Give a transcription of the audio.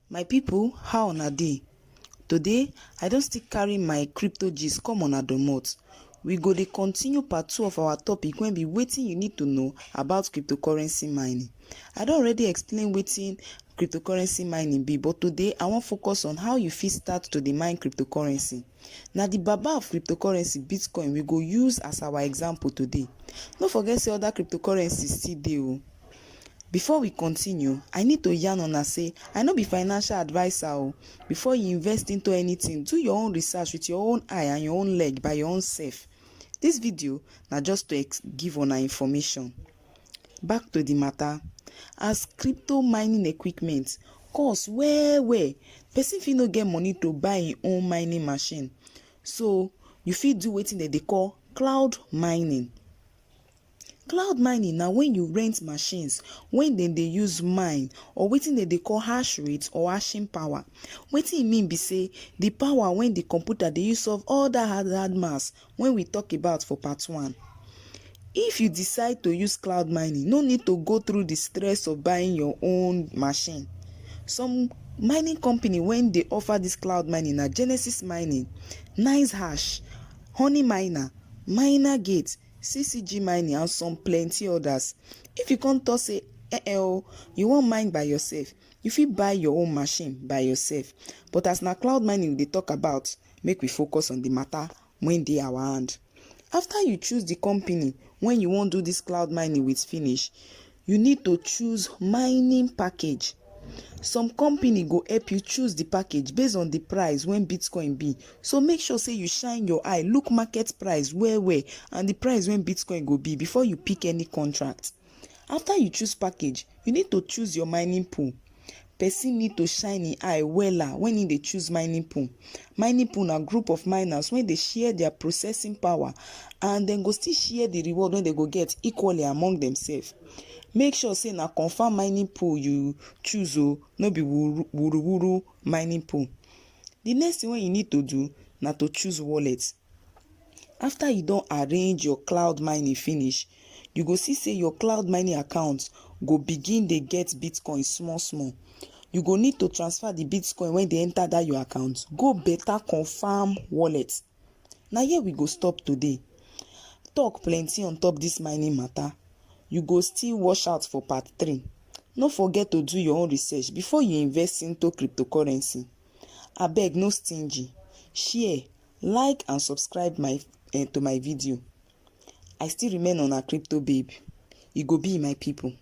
My people, how una dey? Today, I don still carry my crypto gist come una domot. We go dey continue part 2 of our topic wey be wetin you need to know about cryptocurrency mining. I don already explain wetin cryptocurrency mining be, but today I wan focus on how you fit start to dey mine cryptocurrency. Na the baba of cryptocurrency, Bitcoin, we go use as our example today. No forget say other cryptocurrencies still dey o. Before we continue, I need to yarn una say I no be financial adviser o. Before you invest into anything, do your own research with your own eye and your own leg by your own self. This video na just to give una information. Back to the matter. As crypto mining equipment cost well, person fit no get money to buy im own mining machine. So you fit do wetin dem dey call cloud mining. Cloud mining na when you rent machines when dem dey use mine, or wetin dem dey call hash rate or hashing power. Wetin e mean be say the power when the computer dey use solve all that hard maths when we talk about for part 1. If you decide to use cloud mining, no need to go through the stress of buying your own machine. Some mining company when dey offer this cloud mining na Genesis Mining, Nice Hash, Honey Miner, Miner Gate, CCG Mining and some plenty others. If you come talk say you wan mine by yourself, you fit buy your own machine by yourself. But as na cloud mining we dey talk about, make we focus on the matter when dey our hand. After you choose the company when you wan do this cloud mining with finish, you need to choose mining package. Some company go help you choose the package based on the price when Bitcoin be. So make sure say you shine your eye, look market price well and the price when Bitcoin go be before you pick any contract. After you choose package, you need to choose your mining pool. Person need to shine im eye wella when im dey choose mining pool. Mining pool na group of miners when dey share their processing power and dem go still share the reward when they go get equally among themselves. Make sure say na confirm mining pool you choose o, no be wuru mining pool. The next thing wey you need to do na to choose wallet. After you don arrange your cloud mining finish, you go see say your cloud mining account go begin dey get Bitcoin small. You go need to transfer the Bitcoin when they enter that your account go better confirm wallet. Na here we go stop today. Talk plenty on top this mining matter. You go still watch out for part 3. No forget to do your own research before you invest into cryptocurrency. Abeg, no stingy. Share, like and subscribe to my video. I still remain on a crypto babe. You go be my people.